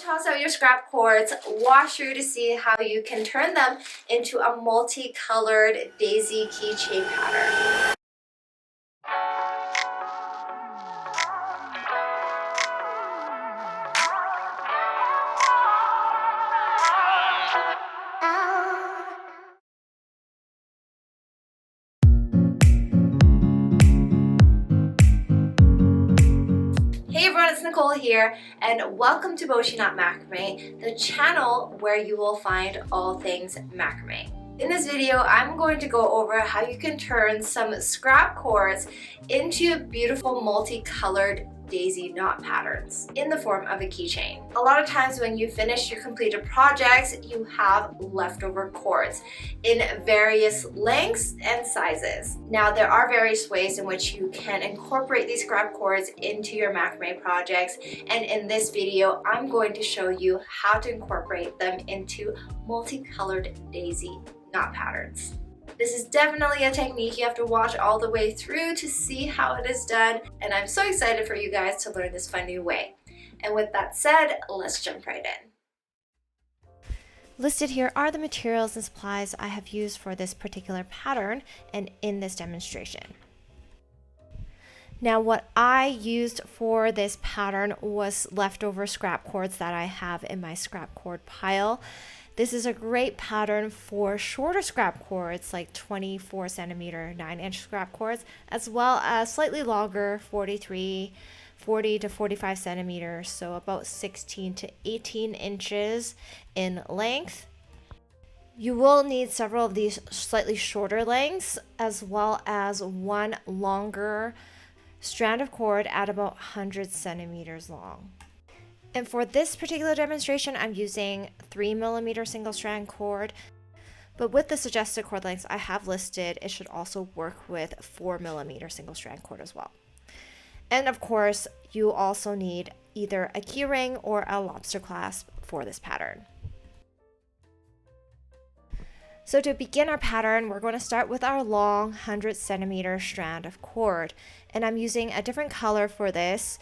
Toss out your scrap cords, wash through to see how you can turn them into a multicolored daisy keychain pattern. Hey everyone, it's Nicole here, and welcome to Bochiknot Macrame, the channel where you will find all things macrame. In this video, I'm going to go over how you can turn some scrap cords into beautiful multicolored daisy knot patterns in the form of a keychain. A lot of times when you finish your completed projects, you have leftover cords in various lengths and sizes. Now, there are various ways in which you can incorporate these scrap cords into your macrame projects, and in this video, I'm going to show you how to incorporate them into multicolored daisy knot patterns. This is definitely a technique you have to watch all the way through to see how it is done, and I'm so excited for you guys to learn this fun new way. And with that said, let's jump right in. Listed here are the materials and supplies I have used for this particular pattern and in this demonstration. Now, what I used for this pattern was leftover scrap cords that I have in my scrap cord pile. This is a great pattern for shorter scrap cords like 24 centimeter 9-inch scrap cords, as well as slightly longer 40 to 45 centimeters, so about 16 to 18 inches in length. You will need several of these slightly shorter lengths, as well as one longer strand of cord at about 100 centimeters long. And for this particular demonstration, I'm using 3mm single strand cord, but with the suggested cord lengths I have listed, it should also work with 4mm single strand cord as well. And of course, you also need either a key ring or a lobster clasp for this pattern. So to begin our pattern, we're going to start with our long 100 centimeter strand of cord, and I'm using a different color for this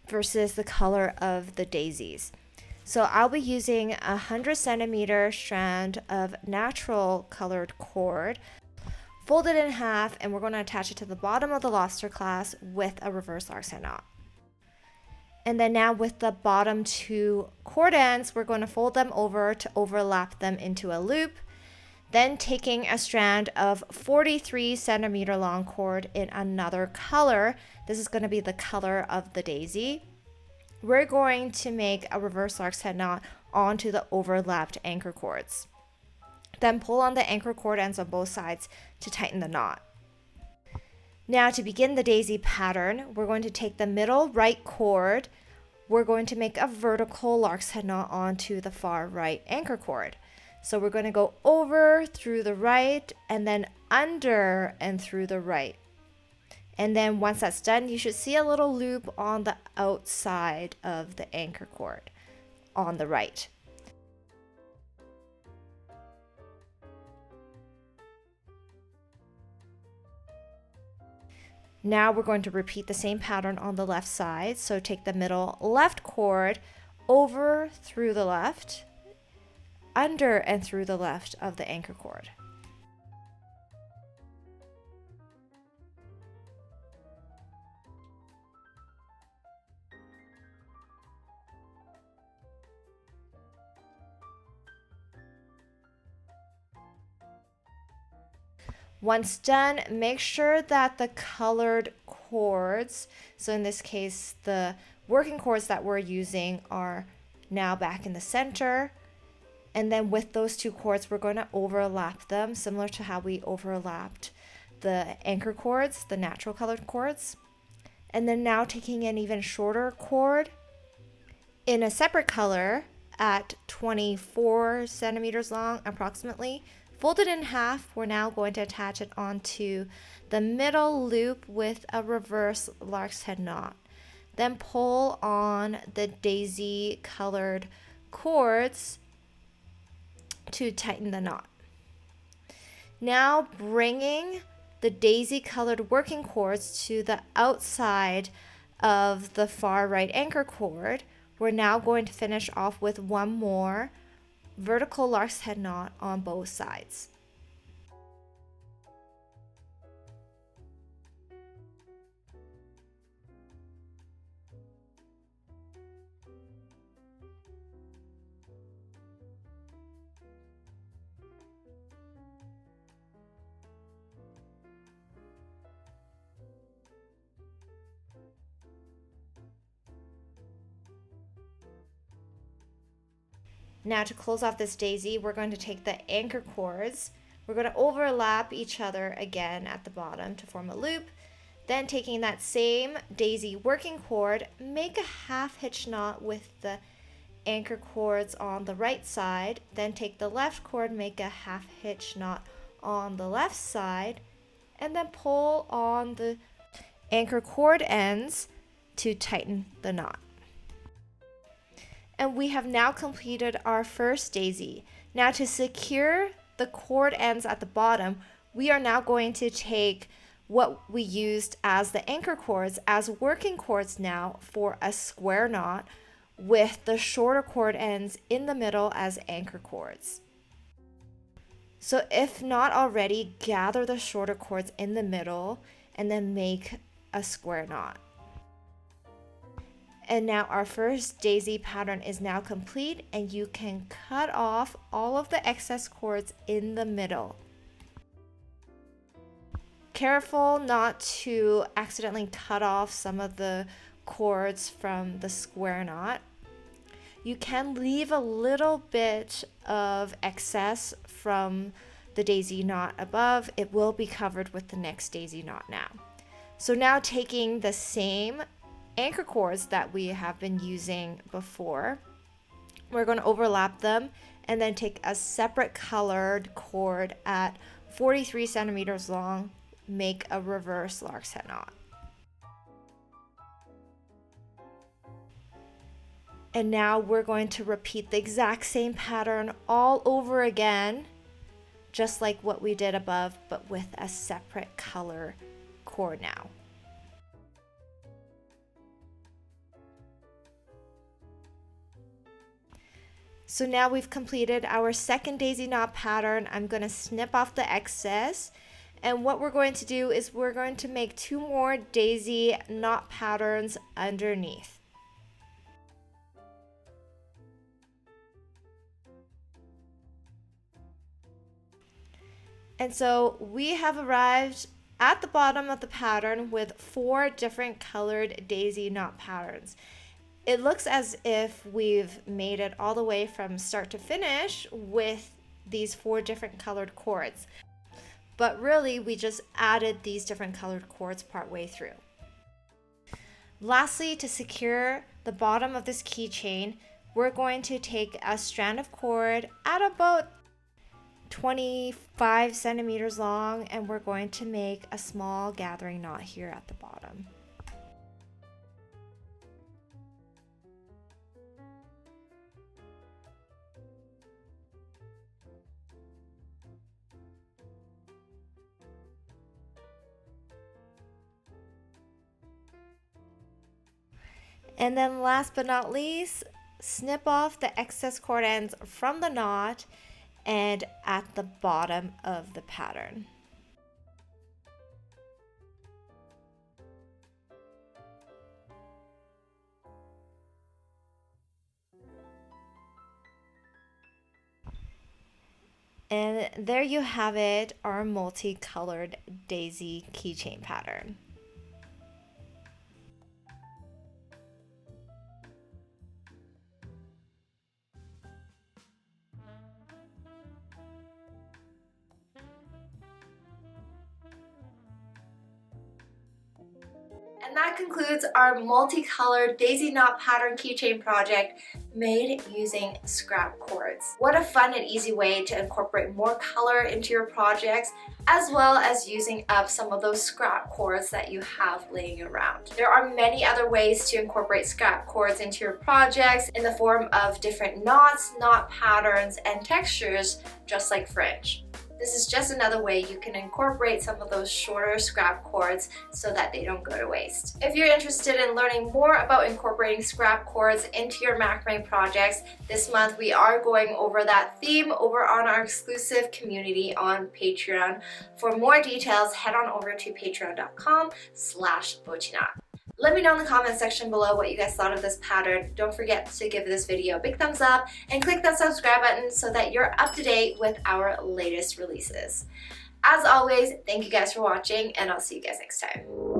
versus the color of the daisies. So I'll be using a 100 centimeter strand of natural colored cord, folded in half, and we're going to attach it to the bottom of the lobster clasp with a reverse Larks Head knot. And then now with the bottom two cord ends, we're going to fold them over to overlap them into a loop. Then taking a strand of 43 centimeter long cord in another color, this is going to be the color of the daisy, we're going to make a reverse Larks Head knot onto the overlapped anchor cords. Then pull on the anchor cord ends on both sides to tighten the knot. Now to begin the daisy pattern, we're going to take the middle right cord, we're going to make a vertical Larks Head knot onto the far right anchor cord. So we're going to go over through the right and then under and through the right. And then once that's done, you should see a little loop on the outside of the anchor cord on the right. Now we're going to repeat the same pattern on the left side. So take the middle left cord over through the left, under and through the left of the anchor cord. Once done, make sure that the colored cords, so in this case, the working cords that we're using are now back in the center. And then with those two cords, we're going to overlap them, similar to how we overlapped the anchor cords, the natural colored cords. And then now taking an even shorter cord in a separate color at 24 centimeters long approximately, folded in half, we're now going to attach it onto the middle loop with a reverse Larks Head knot. Then pull on the daisy colored cords to tighten the knot. Now bringing the daisy colored working cords to the outside of the far right anchor cord, we're now going to finish off with one more vertical lark's head knot on both sides. Now to close off this daisy, we're going to take the anchor cords. We're going to overlap each other again at the bottom to form a loop. Then taking that same daisy working cord, make a half hitch knot with the anchor cords on the right side. Then take the left cord, make a half hitch knot on the left side, and then pull on the anchor cord ends to tighten the knot. And we have now completed our first daisy. Now to secure the cord ends at the bottom, we are now going to take what we used as the anchor cords as working cords now for a square knot with the shorter cord ends in the middle as anchor cords. So if not already, gather the shorter cords in the middle and then make a square knot. And now our first daisy pattern is now complete, and you can cut off all of the excess cords in the middle. Careful not to accidentally cut off some of the cords from the square knot. You can leave a little bit of excess from the daisy knot above. It will be covered with the next daisy knot now. So now taking the same anchor cords that we have been using before, we're going to overlap them and then take a separate colored cord at 43 centimeters long, make a reverse lark's head knot. And now we're going to repeat the exact same pattern all over again, just like what we did above, but with a separate color cord now. So now we've completed our second daisy knot pattern. I'm going to snip off the excess, and what we're going to do is we're going to make 2 more daisy knot patterns underneath. And so we have arrived at the bottom of the pattern with 4 different colored daisy knot patterns. It looks as if we've made it all the way from start to finish with these 4 different colored cords. But really, we just added these different colored cords partway through. Lastly, to secure the bottom of this keychain, we're going to take a strand of cord at about 25 centimeters long, and we're going to make a small gathering knot here at the bottom. And then last but not least, snip off the excess cord ends from the knot and at the bottom of the pattern. And there you have it, our multicolored daisy keychain pattern. And that concludes our multicolored daisy knot pattern keychain project made using scrap cords. What a fun and easy way to incorporate more color into your projects, as well as using up some of those scrap cords that you have laying around. There are many other ways to incorporate scrap cords into your projects in the form of different knots, knot patterns, and textures, just like fringe. This is just another way you can incorporate some of those shorter scrap cords so that they don't go to waste. If you're interested in learning more about incorporating scrap cords into your macrame projects, this month we are going over that theme over on our exclusive community on Patreon. For more details, head on over to patreon.com/Bochiknot. Let me know in the comment section below what you guys thought of this pattern. Don't forget to give this video a big thumbs up and click that subscribe button so that you're up to date with our latest releases. As always, thank you guys for watching, and I'll see you guys next time.